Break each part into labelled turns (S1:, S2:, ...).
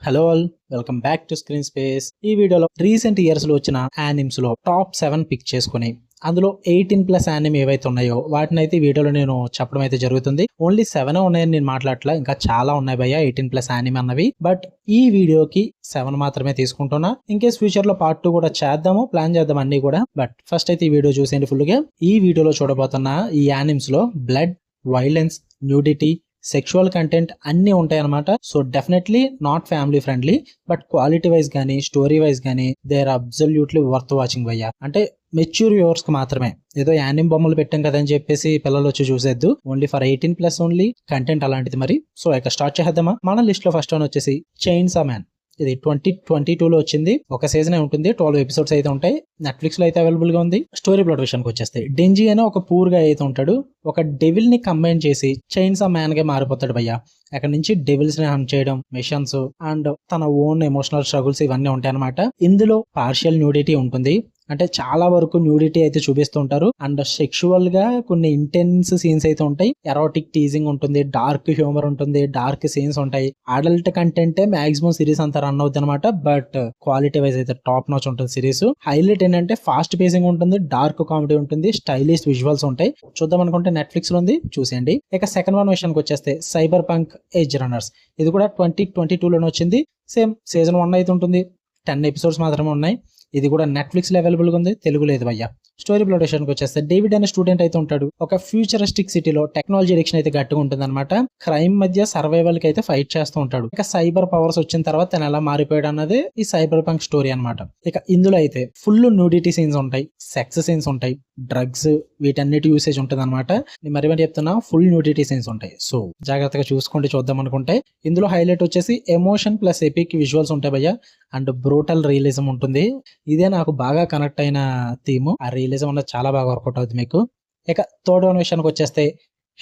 S1: Hello all, welcome back to screen space. ఈ వీడియోలో recent years లో వచ్చిన యానిమ్స్ లో టాప్ 7 పిక్ చేసుకుని అందులో 18+ యానిమ్ ఏవైతే ఉన్నాయో వాటిని అయితే వీడియోలో నేను చెప్పడం అయితే జరుగుతుంది. ఓన్లీ 7 ఉన్నాయని నేను మాట్లాడట్లా, ఇంకా చాలా ఉన్నాయి భయ్య 18+ యానిమ్ అన్నవి. బట్ ఈ వీడియోకి 7 మాత్రమే తీసుకుంటున్నా. ఇన్కేస్ ఫ్యూచర్ లో పార్ట్ 2 కూడా చేద్దాము, ప్లాన్ చేద్దాం అన్ని కూడా. బట్ ఫస్ట్ అయితే ఈ వీడియో చూసేయండి ఫుల్ గా. ఈ వీడియోలో చూడబోతున్న ఈ యానిమ్స్ లో blood, violence, nudity, sexual content అన్ని ఉంటాయి అనమాట. So definitely not family friendly, but quality wise గానీ స్టోరీ వైజ్ గానీ they are absolutely worth watching భయ్య. అంటే మెచ్యూర్ వ్యూవర్స్ కి మాత్రమే. ఏదో యానిమ్ బొమ్మలు పెట్టాం కదా అని చెప్పేసి పిల్లలు వచ్చి చూసేద్దు. ఓన్లీ ఫర్ 18+ ఓన్లీ కంటెంట్ అలాంటిది మరి. సో ఇక స్టార్ట్ చేద్దామా. మన లిస్ట్ లో ఫస్ట్ వన్ వచ్చేసి చైన్సా మ్యాన్. ఇది 2022లో వచ్చింది. ఒక సీజన్ ఉంటుంది, 12 ఎపిసోడ్స్ అయితే ఉంటాయి. నెట్ఫ్లిక్స్ లో అయితే అవైలబుల్ గా ఉంది. స్టోరీ ప్లాట్ విషయానికి వచ్చేస్తే డెంజీ అనే ఒక పూర్ గా అయితే ఉంటాడు. ఒక డెవిల్ ని కంబైన్ చేసి చైన్సా మ్యాన్ గా మారిపోతాడు భయ్య. అక్కడ నుంచి డెవిల్స్ ని హంట్ చేయడం, మిషన్స్ అండ్ తన ఓన్ ఎమోషనల్ స్ట్రగుల్స్ ఇవన్నీ ఉంటాయి అనమాట. ఇందులో పార్షియల్ న్యూడిటీ ఉంటుంది. అంటే చాలా వరకు న్యూడిటీ అయితే చూపిస్తూ ఉంటారు. అండ్ సెక్షువల్ గా కొన్ని ఇంటెన్స్ సీన్స్ అయితే ఉంటాయి. ఎరోటిక్ టీజింగ్ ఉంటుంది, డార్క్ హ్యూమర్ ఉంటుంది, డార్క్ సీన్స్ ఉంటాయి. అడల్ట్ కంటెంటే మాక్సిమం సిరీస్ అంతా రన్ అవుతుంది అనమాట. బట్ క్వాలిటీ వైజ్ అయితే టాప్ నాచ్ ఉంటుంది సిరీస్. హైలైట్ ఏంటంటే ఫాస్ట్ పేసింగ్ ఉంటుంది, డార్క్ కామెడీ ఉంటుంది, స్టైలిష్ విజువల్స్ ఉంటాయి. చూద్దాం అనుకుంటే నెట్ఫ్లిక్స్ లో ఉంది, చూసేయండి. ఇక సెకండ్ వన్ విషయానికి వచ్చేస్తే సైబర్ పంక్ ఎడ్జ్ రన్నర్స్. ఇది కూడా 2022లోనే వచ్చింది. సేమ్ సీజన్ 1 అయితే ఉంటుంది. 10 ఎపిసోడ్స్ మాత్రమే ఉన్నాయి. ఇది కూడా నెట్ఫ్లిక్స్ లో అవైలబుల్ గా ఉంది, తెలుగు లేదు భయ్య. స్టోరీ ప్లాట్ విషయానికి వచ్చేస్తే డేవిడ్ అనే స్టూడెంట్ అయితే ఉంటాడు. ఒక ఫ్యూచరిస్టిక్ సిటీలో టెక్నాలజీ ఎడిక్షన్ అయితే గట్టిగా ఉంటుంది అనమాట. క్రైమ్ మధ్య సర్వైవల్ కి అయితే ఫైట్ చేస్తూ ఉంటాడు. ఇక సైబర్ పవర్స్ వచ్చిన తర్వాత తను ఎలా మారిపోయాడు అన్నది ఈ సైబర్ పంక్ స్టోరీ అనమాట. ఇక ఇందులో అయితే ఫుల్ న్యూడిటీ సీన్స్ ఉంటాయి, సెక్స్ సీన్స్ ఉంటాయి, డ్రగ్స్ వీటన్నిటి యూసేజ్ ఉంటుంది అనమాట. మరి చెప్తున్నా, ఫుల్ న్యూడిటీ సీన్స్ ఉంటాయి. సో జాగ్రత్తగా చూసుకోండి చూద్దాం అనుకుంటే. ఇందులో హైలైట్ వచ్చేసి ఎమోషన్ ప్లస్ ఎపిక్ విజువల్స్ ఉంటాయి భయ్య. అండ్ బ్రూటల్ రియలిజం ఉంటుంది. ఇదే నాకు బాగా కనెక్ట్ అయిన థీమ్. ఆ రియలిజం అన్నది చాలా బాగా వర్కౌట్ అవుతుంది మీకు. ఇక థర్డ్ వన్ విషయానికి వచ్చేస్తే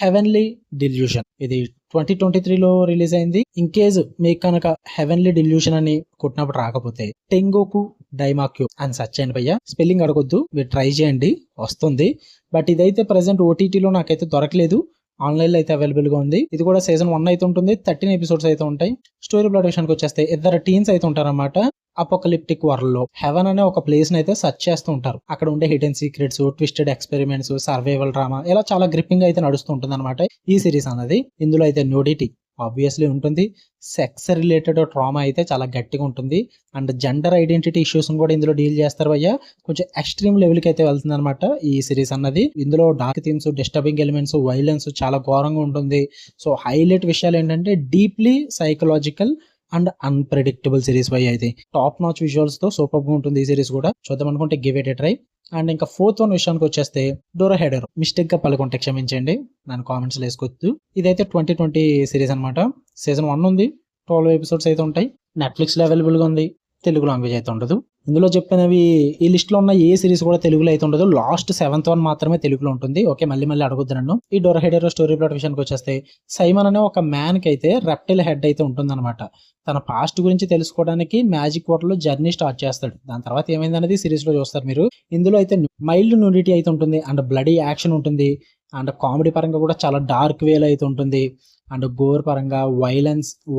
S1: హెవెన్లీ డిల్యూషన్. ఇది 2023లో రిలీజ్ అయింది. ఇన్ కేస్ మీకు కనుక హెవెన్లీ డిల్యూషన్ అని కొట్టినప్పుడు రాకపోతే టెంగోకు డైమాక్యూ అని సెర్చ్ చేయండి భయ్య. స్పెల్లింగ్ అడగొద్దు, మీరు ట్రై చేయండి, వస్తుంది. బట్ ఇదైతే ప్రెసెంట్ ఓటీటీలో నాకైతే దొరకలేదు. ఆన్లైన్ లో అయితే అవైలబుల్ గా ఉంది. ఇది కూడా సీజన్ 1 అయితే ఉంటుంది, 13 ఎపిసోడ్స్ అయితే ఉంటాయి. స్టోరీ ప్లాట్ విషయానికి వచ్చేస్తే ఇద్దరు టీన్స్ అయితే ఉంటారన్నమాట. అపోకలిప్టిక్ వరల్డ్ లో హెవెన్ అనే ఒక ప్లేస్ ని అయితే సెర్చ్ చేస్తూ ఉంటారు. అక్కడ ఉండే hidden secrets, twisted experiments, survival drama ఇలా చాలా గ్రిప్పింగ్ అయితే నడుస్తూ ఉంటుంది అనమాట ఈ సిరీస్ అన్నది. ఇందులో అయితే న్యూడిటీ ఆబ్వియస్లీ ఉంటుంది, సెక్స్ రిలేటెడ్ ట్రామా అయితే చాలా గట్టిగా ఉంటుంది. అండ్ జెండర్ ఐడెంటిటీ ఇష్యూస్ కూడా ఇందులో డీల్ చేస్తారు భయ్య. కొంచెం ఎక్స్ట్రీమ్ లెవెల్ కి అయితే వెళ్తుంది అనమాట ఈ సిరీస్ అన్నది. ఇందులో dark themes, disturbing elements, violence చాలా ఘోరంగా ఉంటుంది. సో హైలైట్ విషయాలు ఏంటంటే deeply psychological and unpredictable series భయ్య. అయితే టాప్ నాచ్ విజువల్స్ తో సూపర్ గా ఉంటుంది ఈ సిరీస్ కూడా. చూద్దాం అనుకుంటే give it a try. And ఇంకా ఫోర్త్ వన్ విషయానికి వచ్చేస్తే డోరాహెడర్. మిస్టేక్ గా పలుకుంటే క్షమించండి, నన్ను కామెంట్స్ లో వేసుకోవద్దు. ఇదైతే 2020 సిరీస్ అనమాట. సీజన్ 1 ఉంది, 12 ఎపిసోడ్స్ అయితే ఉంటాయి. నెట్ఫ్లిక్స్ లో అవైలబుల్ గా ఉంది, తెలుగు లాంగ్వేజ్ అయితే ఉండదు. ఇందులో చెప్పినవి ఈ లిస్ట్ లో ఉన్న ఏ సిరీస్ కూడా తెలుగులో అయితే ఉండదు. లాస్ట్ 7th వన్ మాత్రమే తెలుగులో ఉంటుంది. ఓకే, మళ్ళీ అడగొద్దు నన్ను. ఈ డోరాహెడర్ స్టోరీ ప్లాట్ విషయానికి వచ్చేస్తే సైమన్ అనే ఒక మ్యాన్ కి అయితే రెప్టైల్ హెడ్ అయితే ఉంటుందన్నమాట. తన పాస్ట్ గురించి తెలుసుకోవడానికి మ్యాజిక్ వాటర్ లో జర్నీ స్టార్ట్ చేస్తాడు. దాని తర్వాత ఏమైంది అనేది సిరీస్ లో చూస్తారు మీరు. ఇందులో అయితే మైల్డ్ న్యూడిటీ అయితే ఉంటుంది, అండ్ బ్లడీ యాక్షన్ ఉంటుంది, అండ్ కామెడీ పరంగా కూడా చాలా డార్క్ వేలో అయితే ఉంటుంది, అండ్ గోర్ పరంగా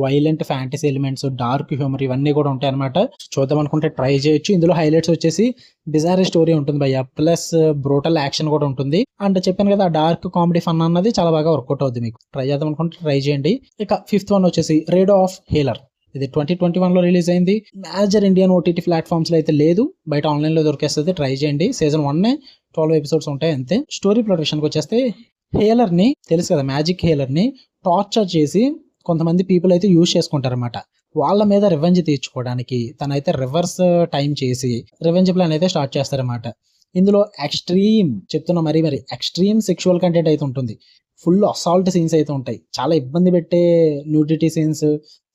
S1: violent fantasy elements, dark humour ఇవన్నీ కూడా ఉంటాయి అనమాట. చూద్దాం అనుకుంటే ట్రై చేయొచ్చు. ఇందులో హైలైట్స్ వచ్చేసి బిజార్ స్టోరీ ఉంటుంది భయ్య, ప్లస్ బ్రూటల్ యాక్షన్ కూడా ఉంటుంది. అండ్ చెప్పాను కదా, డార్క్ కామెడీ ఫన్ అన్నది చాలా బాగా వర్కౌట్ అవుతుంది మీకు. ట్రై చేద్దాం అనుకుంటే ట్రై చేయండి. ఇక ఫిఫ్త్ వన్ వచ్చేసి రేడ్ ఆఫ్ హేలర్. ఇది 2021లో రిలీజ్ అయింది. మేజర్ ఇండియన్ ఓటీటీ ప్లాట్ఫామ్స్ లో అయితే లేదు, బయట ఆన్లైన్ లో దొరికేస్తుంది. ట్రై చేయండి. సీజన్ 1 12 ఎపిసోడ్స్ ఉంటాయి అంతే. స్టోరీ ప్లాట్ విషయానికి వచ్చేస్తే హేలర్ ని తెలుసు కదా, మ్యాజిక్ హేలర్ ని టార్చర్ చేసి కొంతమంది పీపుల్ అయితే యూజ్ చేసుకుంటారన్నమాట. వాళ్ళ మీద రివెంజ్ తీర్చుకోవడానికి తనైతే రివర్స్ టైం చేసి రివెంజ్ ప్లాన్ అయితే స్టార్ట్ చేస్తారన్నమాట. ఇందులో ఎక్స్ట్రీమ్ చెప్తున్నా, మరీ ఎక్స్ట్రీమ్ సెక్షువల్ కంటెంట్ అయితే ఉంటుంది. ఫుల్ అసాల్ట్ సీన్స్ అయితే ఉంటాయి, చాలా ఇబ్బంది పెట్టే న్యూడిటీ సీన్స్,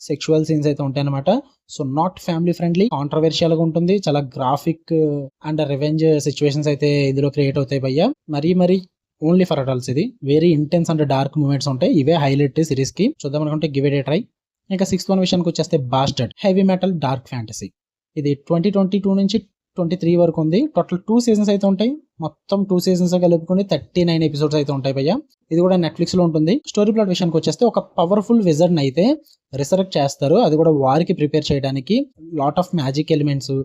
S1: సెక్షువల్ సీన్స్ అయితే ఉంటాయి అనమాట. So not family friendly, controversial గా ఉంటుంది. చాలా గ్రాఫిక్ అండ్ రివెంజ్ సిచ్యువేషన్స్ అయితే ఇందులో క్రియేట్ అవుతాయి భయ్య. మరీ ఓన్లీ ఫర్ అడల్ట్స్. ఇది very intense and dark moments ఉంటాయి. ఇవే హైలైట్ సిరీస్ కి. చూద్దాం అనుకుంటే గివ్ ఇట్ ఏ ట్రై. ఇంకా 6th వన్ విషయానికి వచ్చేస్తే bastard. Heavy metal dark fantasy. ఇది 2022 నుంచి 23 వరకు ఉంది. టోటల్ 2 సీజన్స్ అయితే ఉంటాయి. మొత్తం 2 సీజన్స్ కలుపుకొని 39 ఎపిసోడ్స్ అయితే ఉంటాయి భయ్య. ఇది కూడా నెట్ఫ్లిక్స్ లో ఉంటుంది. స్టోరీ ప్లాట్ విషయానికి వచ్చేస్తే ఒక పవర్ఫుల్ విజర్డ్ అయితే రిసరెక్ట్ చేస్తారు. అది కూడా వారికి ప్రిపేర్ చేయడానికి. Lot of magic elements,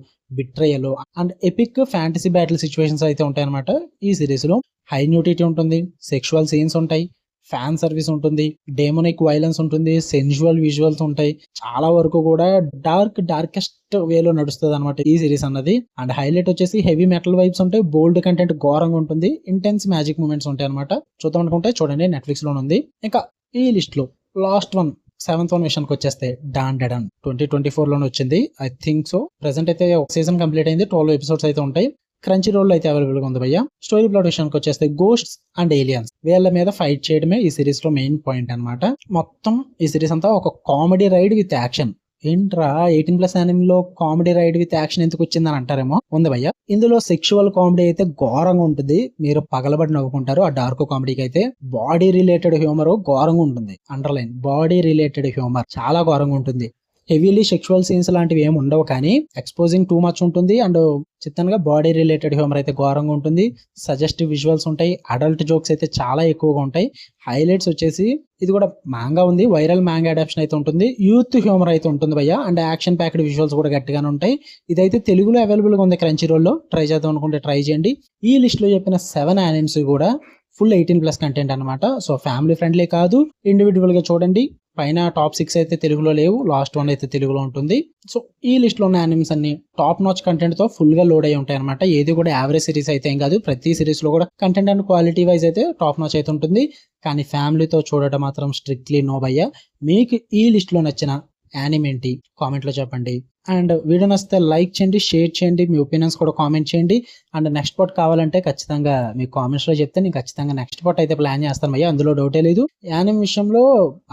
S1: betrayal and epic fantasy battle situations అయితే ఉంటాయి అనమాట ఈ సిరీస్ లో. హై న్యూడిటీ ఉంటుంది, సెక్షువల్ సీన్స్ ఉంటాయి, ఫ్యాన్ సర్వీస్ ఉంటుంది, డెమోనిక్ వైలెన్స్ ఉంటుంది, సెన్జువల్ విజువల్స్ ఉంటాయి. చాలా వరకు కూడా డార్కెస్ట్ వేలో నడుస్తుంది అనమాట ఈ సిరీస్ అన్నది. అండ్ హైలైట్ వచ్చేసి హెవీ మెటల్ వైబ్స్ ఉంటాయి, బోల్డ్ కంటెంట్ ఘోరంగా ఉంటుంది, ఇంటెన్స్ మ్యాజిక్ మూమెంట్స్ ఉంటాయి అనమాట. చూద్దాం అనుకుంటే చూడండి, నెట్ఫ్లిక్స్ లో ఉంది. ఇంకా ఈ లిస్ట్ లో లాస్ట్ వన్ 7th వన్ విషయానికి వచ్చేస్తే డాన్ డెడన్ 2024 లోనే వచ్చింది. I think so. ప్రెసెంట్ అయితే ఒక సీజన్ కంప్లీట్ అయింది. 12 ఎపిసోడ్స్ అయితే ఉంటాయి. క్రంచీ రోల్ అయితే అవైలబుల్ గా ఉంది భయ్య. స్టోరీ ప్లాట్ విషయానికి వచ్చేస్తే గోస్ట్స్ అండ్ ఏలియన్స్ వీళ్ళ మీద ఫైట్ చేయడమే ఈ సిరీస్ లో మెయిన్ పాయింట్ అనమాట. మొత్తం ఈ సిరీస్ అంతా ఒక కామెడీ రైడ్ విత్ యాక్షన్. ఏంట్రా 18+ యానిమేలో కామెడీ రైడ్ విత్ యాక్షన్ ఎందుకు వచ్చిందని అంటారేమో, ఉంది భయ్య. ఇందులో సెక్షువల్ కామెడీ అయితే ఘోరంగా ఉంటుంది, మీరు పగలబడి నవ్వుకుంటారు. ఆ డార్క్ కామెడీకి అయితే బాడీ రిలేటెడ్ హ్యూమర్ ఘోరంగా ఉంటుంది. అండర్లైన్, బాడీ రిలేటెడ్ హ్యూమర్ చాలా ఘోరంగా ఉంటుంది. హెవీలీ సెక్షువల్ సీన్స్ లాంటివి ఏమి ఉండవు, కానీ ఎక్స్పోజింగ్ టూ మచ్ ఉంటుంది. అండ్ చిత్తంగా బాడీ రిలేటెడ్ హ్యూమర్ అయితే ఘోరంగా ఉంటుంది. సజెస్టివ్ విజువల్స్ ఉంటాయి, అడల్ట్ జోక్స్ అయితే చాలా ఎక్కువగా ఉంటాయి. హైలైట్స్ వచ్చేసి ఇది కూడా మ్యాంగా ఉంది, వైరల్ మ్యాంగా అడాప్షన్ అయితే ఉంటుంది. యూత్ హ్యూమర్ అయితే ఉంటుంది భయ్య. అండ్ యాక్షన్ ప్యాక్డ్ విజువల్స్ కూడా గట్టిగానే ఉంటాయి. ఇదైతే తెలుగులో అవైలబుల్ గా ఉంది క్రంచీ రోల్ లో. ట్రై చేద్దాం అనుకుంటే ట్రై చేయండి. ఈ లిస్ట్ లో చెప్పిన 7 యానిమ్స్ కూడా ఫుల్ 18+ కంటెంట్ అనమాట. సో ఫ్యామిలీ ఫ్రెండ్లీ కాదు, ఇండివిజువల్ గా చూడండి. పైన టాప్ 6 అయితే తెలుగులో లేవు, లాస్ట్ 1 అయితే తెలుగులో ఉంటుంది. సో ఈ లిస్ట్ లో ఉన్న యానిమ్స్ అన్ని టాప్ నాచ్ కంటెంట్ తో ఫుల్ గా లోడ్ అయి ఉంటాయి అనమాట. ఏది కూడా యావరేజ్ సిరీస్ అయితే ఏం కాదు. ప్రతి సిరీస్ లో కూడా కంటెంట్ అండ్ క్వాలిటీ వైజ్ అయితే టాప్ నాచ్ అయితే ఉంటుంది. కానీ ఫ్యామిలీతో చూడటం మాత్రం స్ట్రిక్ట్లీ నో భయ్య. మీకు ఈ లిస్ట్ లో నచ్చిన యానిమ్ ఏంటి కామెంట్ లో చెప్పండి. అండ్ వీడియో నచ్చితే లైక్ చేయండి, షేర్ చేయండి, మీ ఒపీనియన్స్ కూడా కామెంట్ చేయండి. అండ్ నెక్స్ట్ పార్ట్ కావాలంటే ఖచ్చితంగా మీ కామెంట్స్ లో చెప్తే నేను ఖచ్చితంగా నెక్స్ట్ పార్ట్ అయితే ప్లాన్ చేస్తాను భయ్య, అందులో డౌటే లేదు. యానిమ్ విషయంలో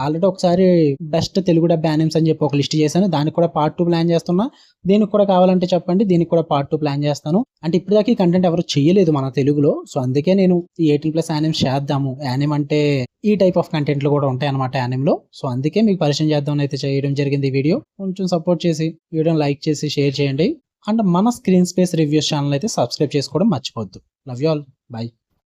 S1: ఆల్రెడీ ఒకసారి బెస్ట్ తెలుగు డబ్ యానిమ్స్ అని చెప్పి ఒక లిస్ట్ చేశాను, దానికి కూడా పార్ట్ 2 ప్లాన్ చేస్తున్నా. దీనికి కూడా కావాలంటే చెప్పండి, దీనికి కూడా పార్ట్ 2 ప్లాన్ చేస్తాను. అంటే ఇప్పటిదాకా ఈ కంటెంట్ ఎవరు చేయలేదు మన తెలుగులో. సో అందుకే నేను ఈ 18+ యానిమ్స్ చేద్దాము. యానిమ్ అంటే ఈ టైప్ ఆఫ్ కంటెంట్లు కూడా ఉంటాయి అనమాట యానిమ్ లో. సో అందుకే మీకు పరిచయం చేద్దాం అయితే చేయడం జరిగింది ఈ వీడియో. కొంచెం సపోర్ట్ చేసి వీడియోని లైక్ చేసి షేర్ చేయండి. అండ్ మన స్క్రీన్ స్పేస్ రివ్యూస్ ఛానల్ అయితే సబ్స్క్రైబ్ చేసుకోవడం మర్చిపోద్దు. Love you all, by.